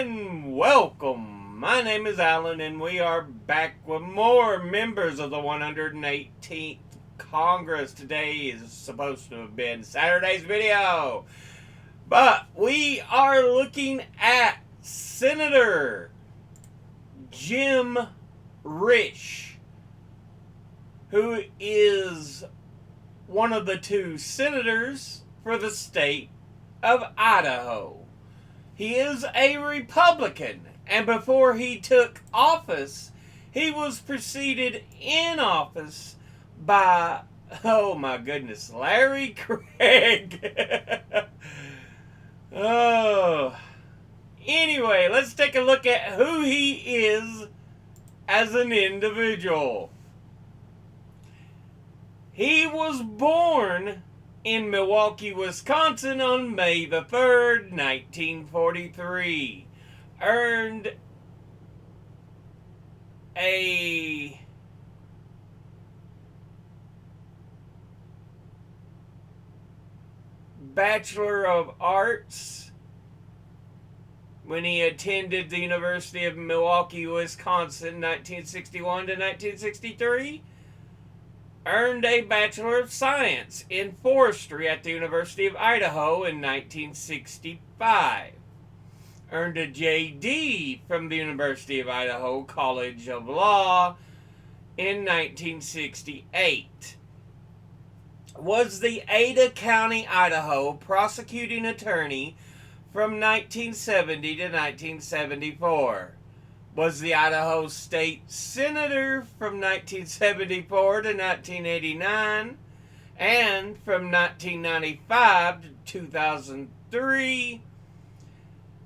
and welcome. My name is Alan, and we are back with more members of the 118th Congress. Today is supposed to have been Saturday's video, but we are looking at Senator Jim Risch, who is one of the two senators for the state of Idaho. He is a Republican, and before he took office, he was preceded in office by, oh my goodness, Larry Craig. Oh. Anyway, let's take a look at who he is as an individual. He was born in Milwaukee, Wisconsin on May the 3rd, 1943. Earned a Bachelor of Arts when he attended the University of Milwaukee, Wisconsin, 1961 to 1963. Earned a Bachelor of Science in Forestry at the University of Idaho in 1965. Earned a JD from the University of Idaho College of Law in 1968. Was the Ada County, Idaho prosecuting attorney from 1970 to 1974. Was the Idaho State Senator from 1974 to 1989, and from 1995 to 2003,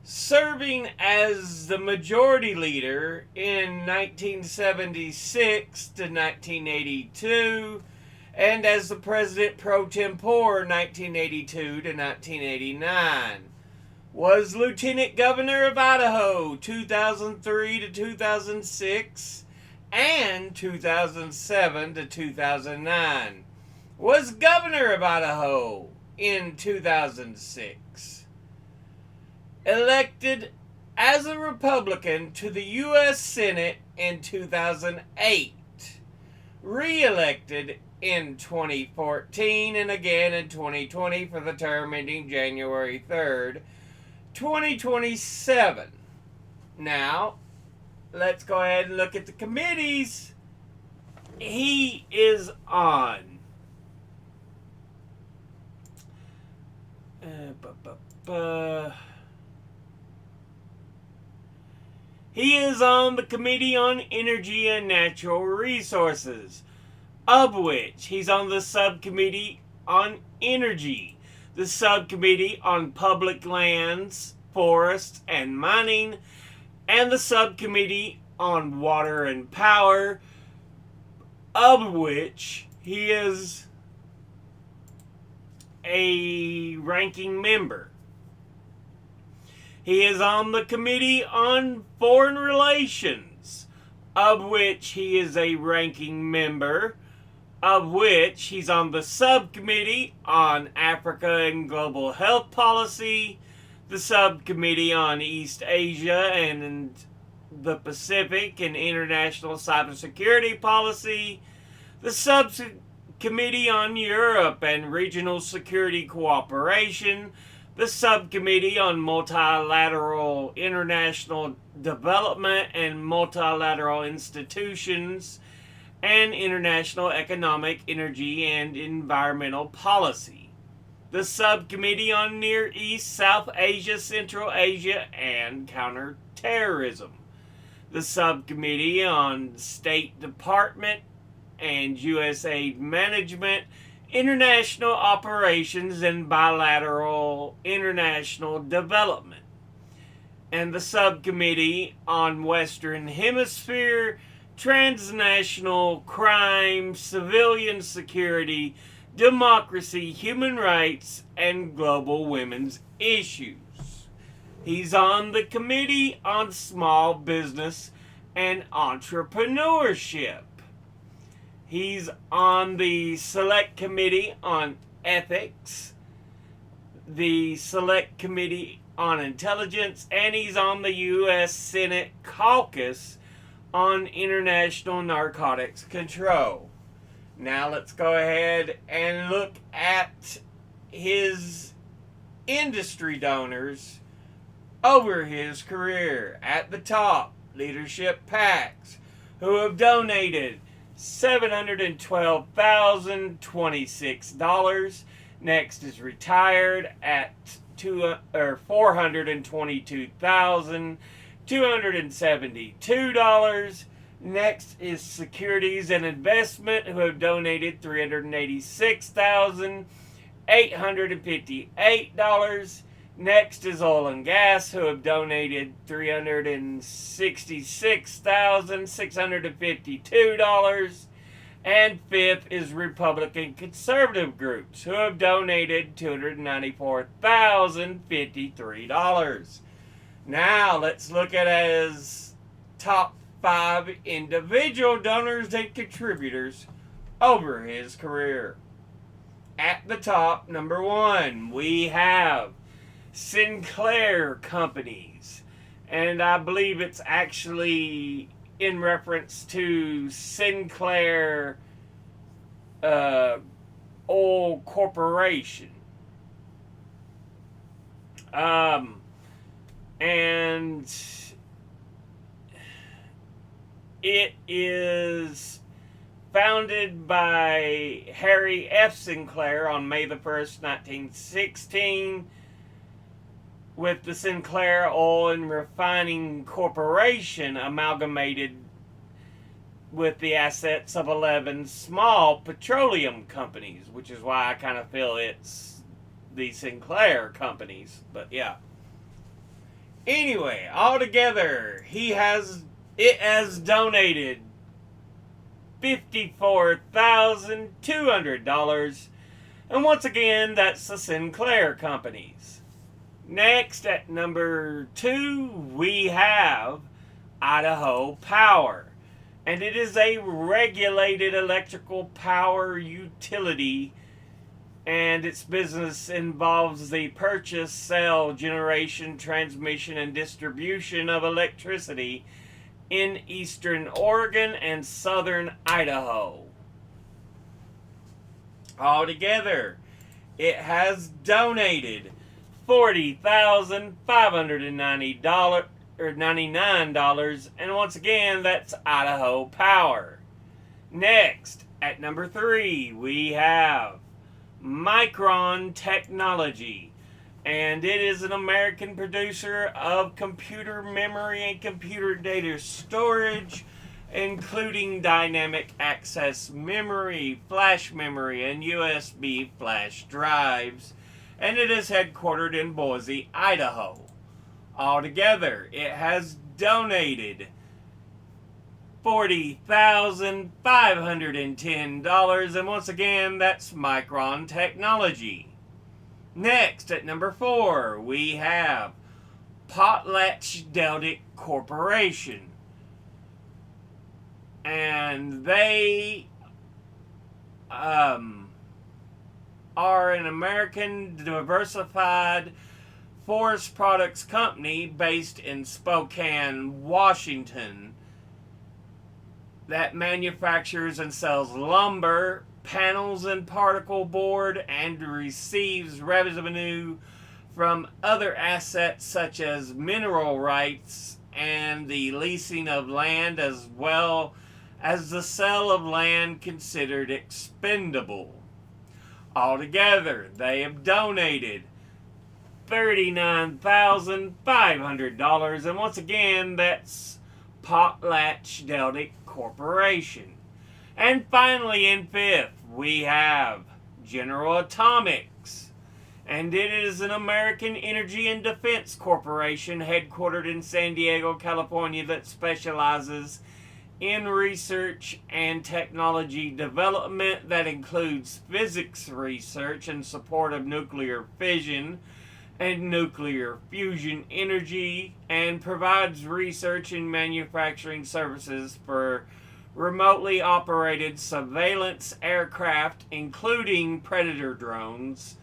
serving as the Majority Leader in 1976 to 1982, and as the President pro tempore 1982 to 1989. Was Lieutenant Governor of Idaho 2003 to 2006 and 2007 to 2009. Was Governor of Idaho in 2006. Elected as a Republican to the U.S. Senate in 2008. Re-elected in 2014 and again in 2020 for the term ending January 3rd, 2027. Now, let's go ahead and look at the committees he is on. He is on the Committee on Energy and Natural Resources, of which he's on the Subcommittee on Energy, the Subcommittee on Public Lands, Forests, and Mining, and the Subcommittee on Water and Power, of which he is a ranking member. He is on the Committee on Foreign Relations, of which he is a ranking member, of which he's on the Subcommittee on Africa and Global Health Policy, the Subcommittee on East Asia and the Pacific and International Cybersecurity Policy, the Subcommittee on Europe and Regional Security Cooperation, the Subcommittee on Multilateral International Development and Multilateral Institutions, and International Economic, Energy, and Environmental Policy, the Subcommittee on Near East, South Asia, Central Asia, and Counterterrorism, the Subcommittee on State Department and USAID Management, International Operations, and Bilateral International Development, and the Subcommittee on Western Hemisphere, Transnational Crime, Civilian Security, Democracy, Human Rights, and Global Women's Issues. He's on the Committee on Small Business and Entrepreneurship. He's on the Select Committee on Ethics, the Select Committee on Intelligence, and he's on the U.S. Senate Caucus on International Narcotics Control. Now let's go ahead and look at his industry donors over his career. At the top, leadership PACs, who have donated $712,026. Next is retired at $422,272. Next is securities and investment, who have donated $386,858. Next is oil and gas, who have donated $366,652. And fifth is Republican conservative groups, who have donated $294,053. Now let's look at his top 5 individual donors and contributors over his career. At the top, number 1, we have Sinclair Companies. And I believe it's actually in reference to Sinclair Oil Corporation. And it is founded by Harry F. Sinclair on May the 1st, 1916, with the Sinclair Oil and Refining Corporation amalgamated with the assets of 11 small petroleum companies, which is why I kind of feel it's the Sinclair companies, but yeah. Anyway, altogether, it has donated $54,200, and once again, that's the Sinclair companies. Next, at number 2, we have Idaho Power, and it is a regulated electrical power utility, and its business involves the purchase, sale, generation, transmission, and distribution of electricity in eastern Oregon and southern Idaho. Altogether, it has donated $40,599, and once again, that's Idaho Power. Next, at number 3, we have Micron Technology, and it is an American producer of computer memory and computer data storage, including dynamic access memory, flash memory, and USB flash drives, and it is headquartered in Boise, Idaho. Altogether, it has donated $40,510, and once again, that's Micron Technology. Next, at number 4, we have Potlatch-Deltic Corporation, and they are an American diversified forest products company based in Spokane, Washington, that manufactures and sells lumber, panels and particle board, and receives revenue from other assets such as mineral rights and the leasing of land, as well as the sale of land considered expendable. Altogether, they have donated $39,500, and once again, that's Potlatch-Deltic Corporation. And finally, in 5th, we have General Atomics, and it is an American energy and defense corporation headquartered in San Diego, California, that specializes in research and technology development that includes physics research in support of nuclear fission and nuclear fusion energy, and provides research and manufacturing services for remotely operated surveillance aircraft, including Predator drones,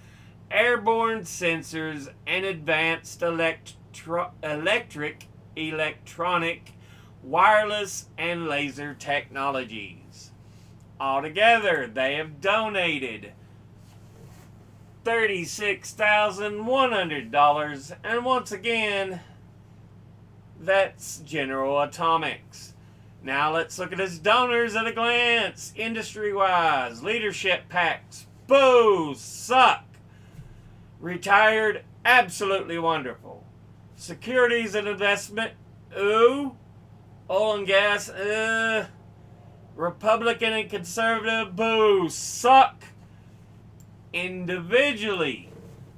airborne sensors, and advanced electronic, wireless, and laser technologies. Altogether, they have donated $36,100, and once again, that's General Atomics. Now let's look at his donors at a glance. Industry-wise, leadership packs, boo, suck. Retired, absolutely wonderful. Securities and investment, ooh. Oil and gas, Republican and conservative, boo, suck. Individually,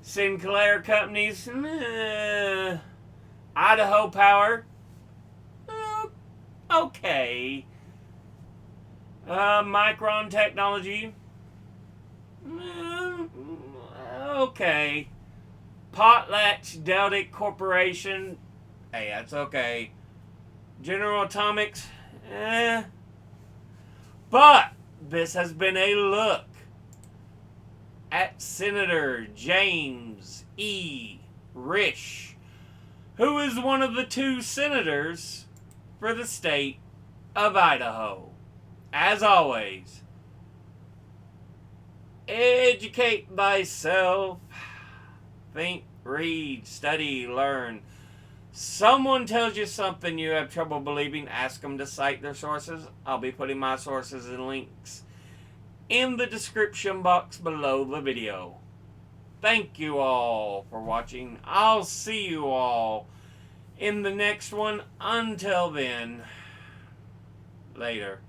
Sinclair Companies, Idaho Power, okay. Micron Technology, okay. Potlatch Corporation, hey, that's okay. General Atomics, But this has been a look at Senator James E. Risch, who is one of the 2 senators for the state of Idaho. As always, educate thyself, think, read, study, learn. Someone tells you something you have trouble believing, ask them to cite their sources. I'll be putting my sources and links in the description box below the video. Thank you all for watching. I'll see you all in the next one. Until then, later.